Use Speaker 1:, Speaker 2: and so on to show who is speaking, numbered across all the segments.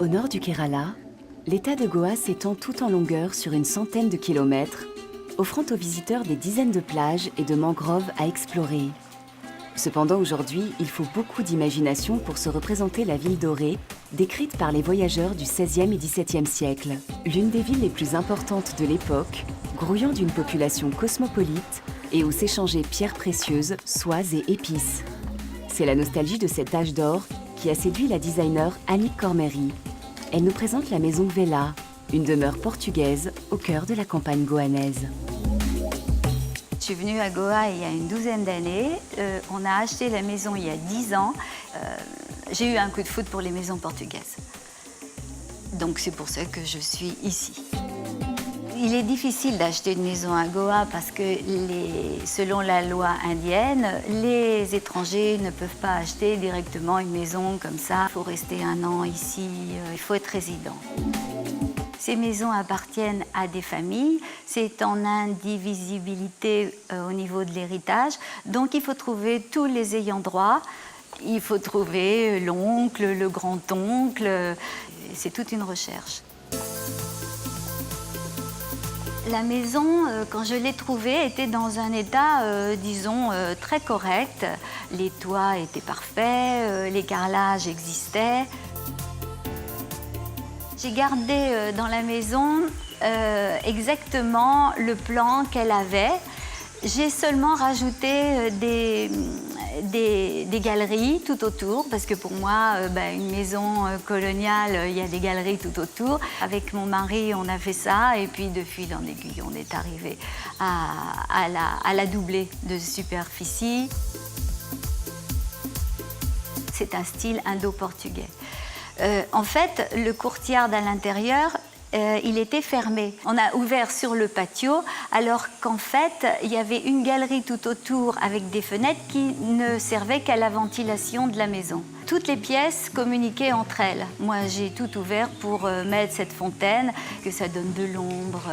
Speaker 1: Au nord du Kerala, l'État de Goa s'étend tout en longueur sur une centaine de kilomètres, offrant aux visiteurs des dizaines de plages et de mangroves à explorer. Cependant, aujourd'hui, il faut beaucoup d'imagination pour se représenter la ville dorée, décrite par les voyageurs du XVIe et XVIIe siècle. L'une des villes les plus importantes de l'époque, grouillant d'une population cosmopolite et où s'échangeaient pierres précieuses, soies et épices. C'est la nostalgie de cet âge d'or qui a séduit la designer Annick Cormery. Elle nous présente la maison Vela, une demeure portugaise au cœur de la campagne goanaise.
Speaker 2: Je suis venue à Goa il y a une douzaine d'années. On a acheté la maison il y a 10 ans. J'ai eu un coup de foudre pour les maisons portugaises. Donc c'est pour ça que je suis ici. Il est difficile d'acheter une maison à Goa parce que selon la loi indienne, les étrangers ne peuvent pas acheter directement une maison comme ça. Il faut rester 1 an ici, il faut être résident. Ces maisons appartiennent à des familles, c'est en indivisibilité au niveau de l'héritage, donc il faut trouver tous les ayants droit, il faut trouver l'oncle, le grand-oncle, c'est toute une recherche. La maison, quand je l'ai trouvée, était dans un état, disons, très correct. Les toits étaient parfaits, les carrelages existaient. J'ai gardé dans la maison exactement le plan qu'elle avait. J'ai seulement rajouté des galeries tout autour, parce que pour moi, une maison coloniale, il y a des galeries tout autour. Avec mon mari, on a fait ça, et puis de fil en aiguille, on est arrivé à la doubler de superficie. C'est un style indo-portugais. En fait, le courtyard à l'intérieur, il était fermé. On a ouvert sur le patio, alors qu'en fait, il y avait une galerie tout autour avec des fenêtres qui ne servaient qu'à la ventilation de la maison. Toutes les pièces communiquaient entre elles. Moi, j'ai tout ouvert pour mettre cette fontaine, que ça donne de l'ombre,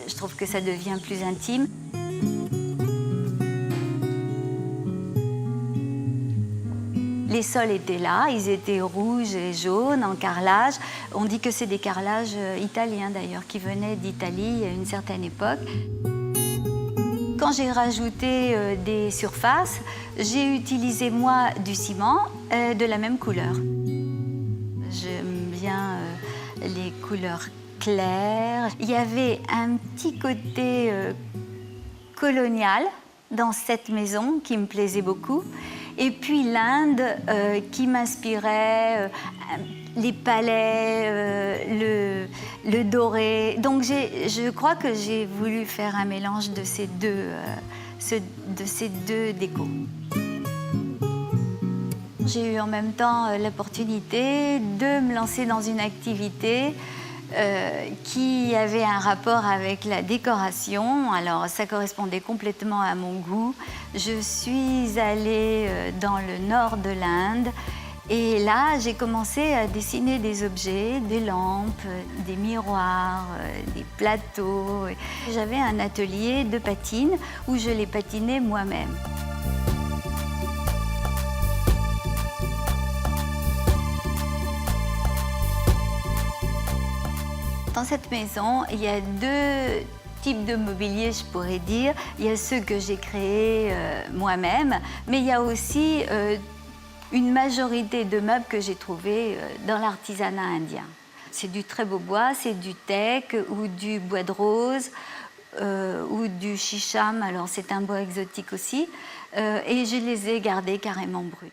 Speaker 2: je trouve que ça devient plus intime. Les sols étaient là, ils étaient rouges et jaunes en carrelage. On dit que c'est des carrelages italiens d'ailleurs, qui venaient d'Italie à une certaine époque. Quand j'ai rajouté des surfaces, j'ai utilisé moi du ciment de la même couleur. J'aime bien les couleurs claires. Il y avait un petit côté colonial dans cette maison qui me plaisait beaucoup. Et puis l'Inde qui m'inspirait, les palais, le doré. Donc je crois que j'ai voulu faire un mélange de ces deux décos. J'ai eu en même temps l'opportunité de me lancer dans une activité qui avait un rapport avec la décoration. Alors, ça correspondait complètement à mon goût. Je suis allée dans le nord de l'Inde et là, j'ai commencé à dessiner des objets, des lampes, des miroirs, des plateaux. J'avais un atelier de patine où je les patinais moi-même. Dans cette maison, il y a 2 types de mobilier, je pourrais dire. Il y a ceux que j'ai créés moi-même, mais il y a aussi une majorité de meubles que j'ai trouvés dans l'artisanat indien. C'est du très beau bois, c'est du teck ou du bois de rose ou du shisham, alors c'est un bois exotique aussi, et je les ai gardés carrément bruts.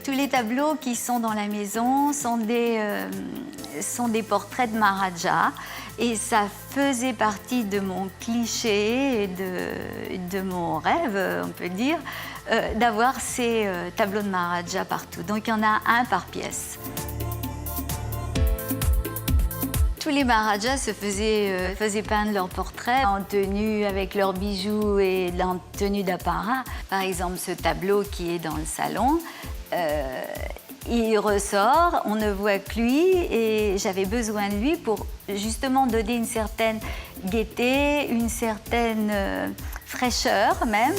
Speaker 2: Tous les tableaux qui sont dans la maison sont des portraits de Maharaja et ça faisait partie de mon cliché et de mon rêve, on peut dire, d'avoir ces tableaux de Maharaja partout. Donc il y en a un par pièce. Tous les Maharajas se faisaient peindre leurs portraits en tenue avec leurs bijoux et en tenue d'apparat. Par exemple, ce tableau qui est dans le salon, il ressort, on ne voit que lui et j'avais besoin de lui pour justement donner une certaine gaieté, une certaine fraîcheur même.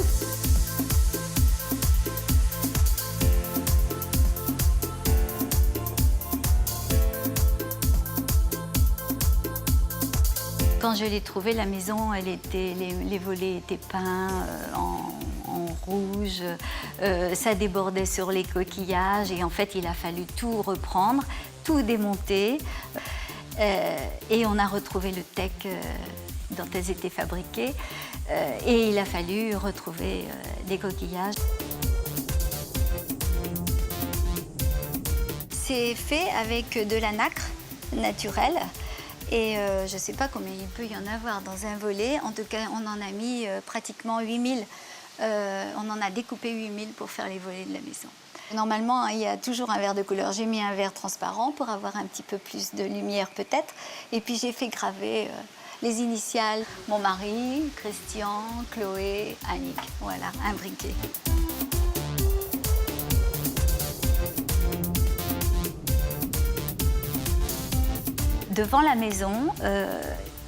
Speaker 2: Quand je l'ai trouvée, la maison, les volets étaient peints en rouge, ça débordait sur les coquillages et en fait, il a fallu tout reprendre, tout démonter et on a retrouvé le teck dont elles étaient fabriquées et il a fallu retrouver des coquillages. C'est fait avec de la nacre naturelle. Et je ne sais pas combien il peut y en avoir dans un volet. En tout cas, on en a mis pratiquement 8000. On en a découpé 8000 pour faire les volets de la maison. Normalement, il y a toujours un verre de couleur. J'ai mis un verre transparent pour avoir un petit peu plus de lumière peut-être. Et puis j'ai fait graver les initiales. Mon mari, Christian, Chloé, Annick. Voilà, un briquet. Devant la maison,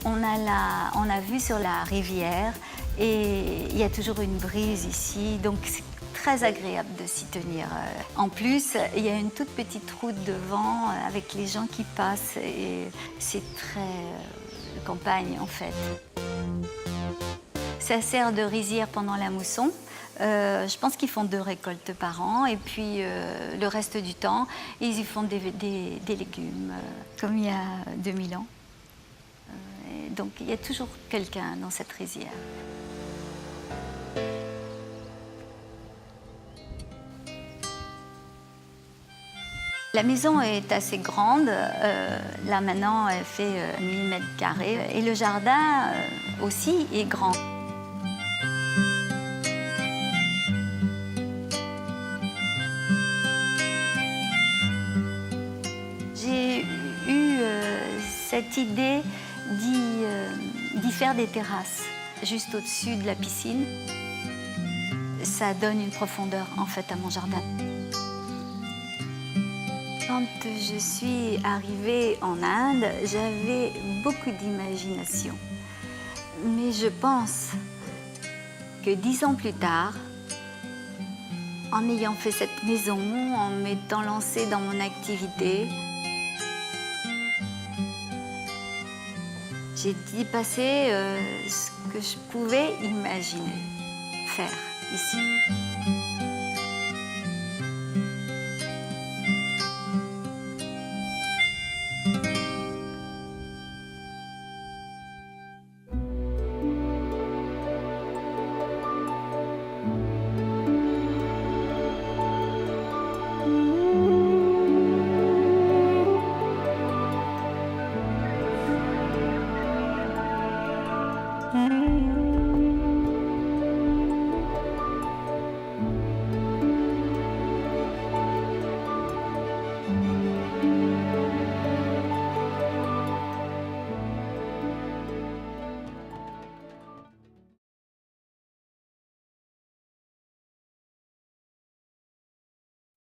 Speaker 2: on a vue sur la rivière et il y a toujours une brise ici, donc c'est très agréable de s'y tenir. En plus, il y a une toute petite route devant avec les gens qui passent et c'est très campagne en fait. Ça sert de rizière pendant la mousson. Je pense qu'ils font 2 récoltes par an et puis le reste du temps, ils y font des légumes, comme il y a 2000 ans. Et donc il y a toujours quelqu'un dans cette rizière. La maison est assez grande. Là maintenant, elle fait 1000 mètres carrés et le jardin aussi est grand. J'ai eu cette idée d'y faire des terrasses juste au-dessus de la piscine. Ça donne une profondeur en fait à mon jardin. Quand je suis arrivée en Inde, j'avais beaucoup d'imagination. Mais je pense que 10 ans plus tard, en ayant fait cette maison, en m'étant lancée dans mon activité, j'ai dépassé ce que je pouvais imaginer faire ici.